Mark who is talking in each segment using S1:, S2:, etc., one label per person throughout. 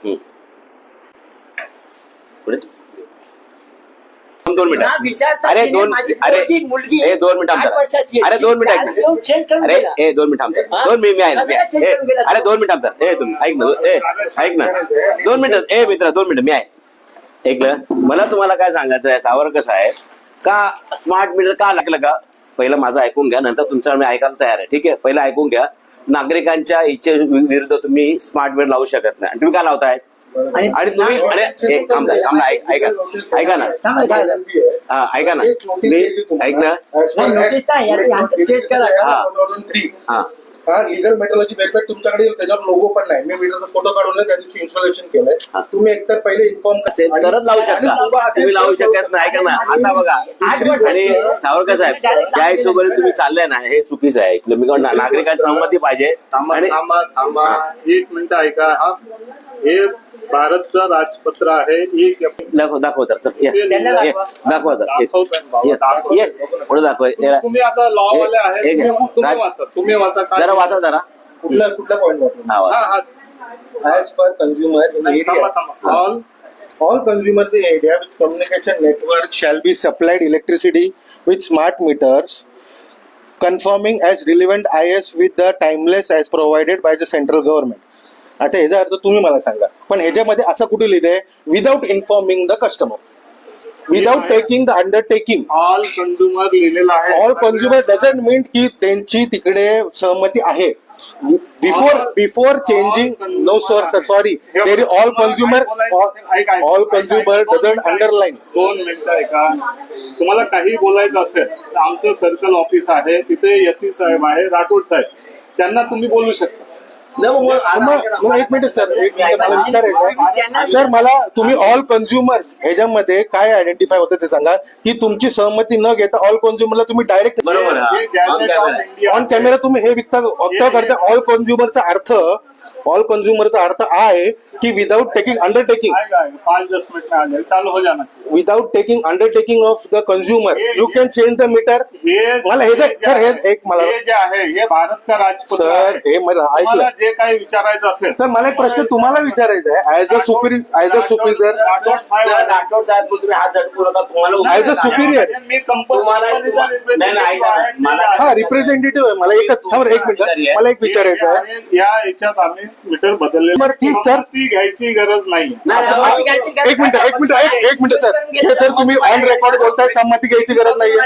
S1: 2 minute अरे 2 मुलगी 2 minute अरे 2 मिनिट अरे 2 मिनिट 2 मी आहे ना अरे 2 मिनिट तुम्ही ऐक ना ऐक ना 2 मिनिट मित्र 2 मिनिट मी आहे ऐकलं. मला तुम्हाला काय सांगायचं आहे, सावर कसं आहे का स्मार्ट मीटर का लागलं का, पहिलं माझं ऐकून घ्या, नंतर तुमचं मी ऐकायला तयार आहे. ठीक आहे, पहिलं ऐकून घ्या. नागरिकांच्या इच्छे विरुद्ध तुम्ही स्मार्ट मीटर लावू शकत नाही. तुम्ही काय लावताय आणि तुम्ही ऐका ना हा ऐका ना मी ऐक ना
S2: हा लीगल मेट्रोलॉजी वेबसाईट तुमच्याकडे त्याच्यावर लोगो पण नाही. मी मीटरचा फोटो काढून त्या दिवशी इन्स्टॉलेशन केलंय. तुम्ही एकतर पहिले इन्फॉर्म
S1: करत लावू शकता, तुम्ही लावू शकत नाही. ऐका ना आता बघा, आणि सावरकर साहेब त्या हिशोबाने तुम्ही चाललंय ना हे चुकीचं आहे. मी नागरिकांची सहमती पाहिजे. आणि
S3: थांबा 1 मिनिट ऐका. हे भारतचं राजपत्र आहे.
S1: दाखव तर दाखव पुढे दाखव.
S3: तुम्ही आता लॉ वाले आहे, तुम्ही वाचा
S1: जरा वाचा जरा
S2: कुठल्या point as per consumer all consumers in area with communication network shall be supplied electricity with smart meters conforming as relevant IS with the timeless as provided by the central government. आता ह्याचा अर्थ तुम्ही मला सांगा, पण ह्याच्यामध्ये असं कुठे लिहिलंय without informing the customer, without taking the undertaking.
S3: All consumer लिहिलेलं आहे.
S2: ऑल कंझ्युमर डझंट मीन की त्यांची तिकडे सहमती आहे. Before changing no sir sorry there all consumer doesn't underline.
S3: 2 मिनिटं ऐका. तुम्हाला काही बोलायचं असेल तर आमचं सर्कल ऑफिस आहे, तिथे एससी साहेब आहे, राठोड साहेब, त्यांना तुम्ही बोलू शकता.
S2: एक मिनिट सर, मला विचारायचं सर, मला तुम्ही ऑल कन्झ्युमर्स ह्याच्यामध्ये काय आयडेंटिफाय होतं ते सांगा, की तुमची सहमती न घेता ऑल कन्झ्युमरला तुम्ही डायरेक्ट ऑन कॅमेरा तुम्ही हे वक्त करता. ऑल कन्झ्युमरचा अर्थ आहे की विदाउट टेकिंग अंडरटेकिंग,
S3: 5-10 मिनट में आ जाए, चालू हो जाना.
S2: Without taking undertaking of the consumer you can change the meter. मला हे सर हे एक मला
S3: हे जे आहे हे भारत का राजपत्र
S2: सर, हे मला
S3: तुम्हाला
S2: ऐकलं
S3: जे काही विचारायचं असेल
S2: तर मला एक प्रश्न तुम्हाला विचारायचा आहे. ऍज अ सुपिरियर
S1: राठोड साहेब तुम्ही हात झटकू नका. तुम्हाला
S2: ऍज अ सुपिरियर
S3: मी
S2: हा रिप्रेझेंटेटिव्ह आहे. मला एक मिनिट मला एक विचारायचं आहे.
S3: या याच्यात आम्ही मीटर बदलले.
S2: सर
S3: ती घ्यायची गरज नाही.
S2: एक मिनिट सर, हे तर तुम्ही ऑन रेकॉर्ड बोलताय सहमती घ्यायची गरज नाहीये.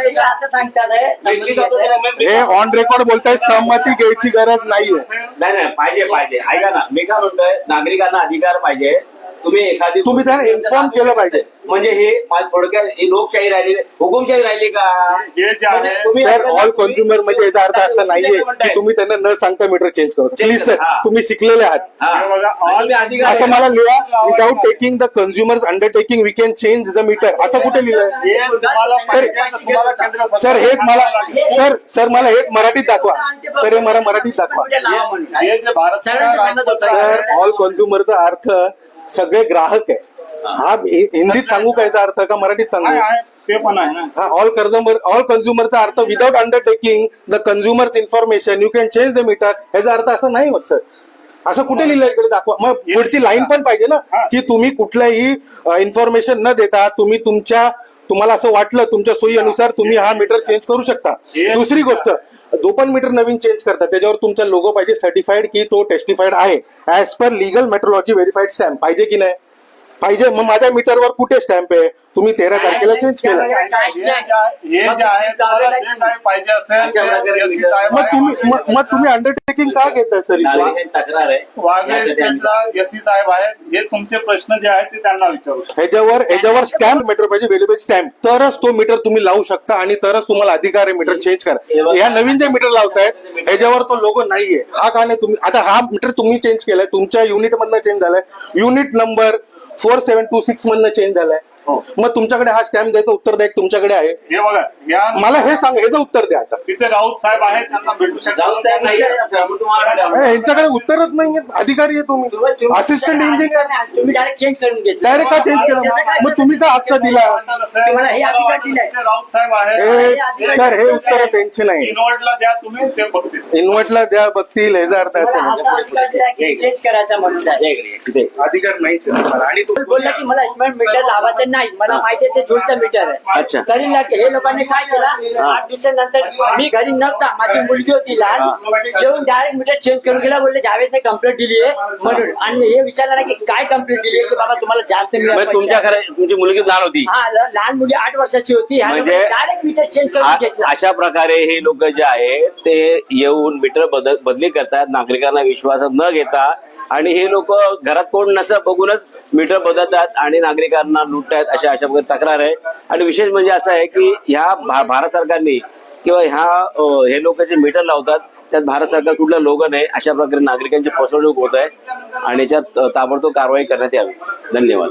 S2: हे ऑन रेकॉर्ड बोलताय सहमती घ्यायची गरज नाहीये.
S1: नाही पाहिजे ऐका ना, मी काय म्हणतोय नागरिकांना अधिकार पाहिजे. तुम्ही
S2: त्यांना इन्फॉर्म केलं पाहिजे.
S1: म्हणजे हे थोडक्यात लोकशाही राहिली, हुकुमशाही राहिली का?
S2: तुम्ही सर ऑल कन्झ्युमर म्हणजे याचा अर्थ असा नाहीये की तुम्ही त्यांना न सांगता मीटर चेंज करू. प्लीज सर, तुम्ही शिकलेले आहात. असं मला लिहा without taking the consumers undertaking we can change the meter, असं कुठे लिहिलंय सर? हेच मला सर मला हेच मराठीत दाखवा सर, हे मला मराठीत दाखवा सर. ऑल कन्झ्युमरचा अर्थ सगळे ग्राहक आहे. हा हिंदीत सांगू का याचा अर्थ का मराठीत सांगू?
S3: ते पण आहे ना.
S2: हा ऑल कन्झ्युमरचा अर्थ without undertaking the consumers information you can change the meter, याचा अर्थ असं नाही होत सर. असं कुठे लिहिलं इकडे दाखवा. मग पुढची लाईन पण पाहिजे ना की तुम्ही कुठल्याही इन्फॉर्मेशन न देता तुम्हाला असं वाटलं तुमच्या सोयीनुसार तुम्ही हा मीटर चेंज करू शकता. दुसरी गोष्ट, जो पण मीटर नवीन चेंज करता त्याच्यावर तुमचा लोगो पाहिजे सर्टिफाईड की तो टेस्टिफाईड आहे as per legal metrology verified stamp पाहिजे की नाही पाहिजे. मग माझ्या मीटरवर कुठे स्टॅम्प आहे? तुम्ही 13 तारखेला चेंज केला. मग तुम्ही अंडरटेकिंग का घेताय सर?
S1: तक्रार आहे
S3: एससी साहेब आहेत, हे तुमचे प्रश्न जे आहेत ते त्यांना विचारू.
S2: ह्याच्यावर स्टॅम्प मीटर पाहिजे, वेलेबल स्टॅम्प, तरच तो मीटर तुम्ही लावू शकता आणि तरच तुम्हाला अधिकार आहे मीटर चेंज करा. ह्या नवीन जे मीटर लावतायत ह्याच्यावर तो लोगो नाहीये. हा का नाही? तुम्ही आता हा मीटर तुम्ही चेंज केलाय, तुमच्या युनिट मधनं चेंज झालाय, युनिट नंबर 4726 मधनं चेंज झालाय. मग तुमच्याकडे हा स्टॅम्प द्यायचं उत्तर द्या तुमच्याकडे आहे.
S3: हे बघा या
S2: मला हे सांग, ह्याचं उत्तर द्या आता.
S3: तिथे राऊत साहेब आहेत, त्यांना भेटू
S1: राऊत साहेब नाही आहे,
S3: शकता.
S1: तुम्हाला
S2: यांच्याकडे उत्तरच नाहीये. अधिकारी आहे तुम्ही, असिस्टंट इंजिनियर.
S4: तुम्ही डायरेक्ट चेंज करून घेतलं.
S2: डायरेक्ट का चेंज केलं? मग तुम्ही का हक्क दिला?
S4: तुम्हाला हे अधिकार दिलाय.
S3: तिथे राऊत साहेब आहेत.
S2: सर हे उत्तर त्यांचे नाही.
S3: इनवर्डला द्या तुम्ही, ते बघतील.
S2: इन्व्हर्टला द्या बघतील, ह्याचा अर्थ असं
S4: मला
S2: नाही.
S4: असा अधिकार दिलाय की चेंज करायचा म्हणून आहे.
S1: तिथे
S2: अधिकार नाहीच आहे तुम्हाला. आणि
S4: तो बोलला की मला स्मार्ट मीटर लावायचं नाही, मला माहिती आहे ते झुलचं मीटर आहे.
S1: अच्छा.
S4: तरी हे लोकांनी काय केलं, 8 दिवसानंतर मी घरी नव्हता, माझी मुलगी होती लहान, येऊन डायरेक्ट मीटर चेंज करून गेला. बोलले जावेदने कंप्लेंट दिली आहे म्हणून. आणि हे विचारलं ना की काय कंप्लेंट दिली आहे, की बाबा तुम्हाला जास्त मिळालं
S1: म्हणजे तुमच्या
S4: पैसे.
S1: घरात तुमची मुलगी लहान होती.
S4: हा लहान मुली 8 वर्षाची होती.
S1: म्हणजे
S4: डायरेक्ट मीटर चेंज करून घेतलं.
S1: अशा प्रकारे हे लोक जे आहेत ते येऊन मीटर बदली करतात नागरिकांना विश्वासात न घेता. आणि हे लोक घरात कोण नसं बघूनच मीटर बदलतात आणि नागरिकांना लुटतात. अशा प्रकारे तक्रार आहे. आणि विशेष म्हणजे असं आहे की ह्या भारत सरकारने किंवा हे लोक जे मीटर लावतात त्यात भारत सरकार कुठलं लोगो नाही. अशा प्रकारे नागरिकांची फसवणूक होत आहे आणि याच्यात ताबडतोब कारवाई करण्यात यावी. धन्यवाद.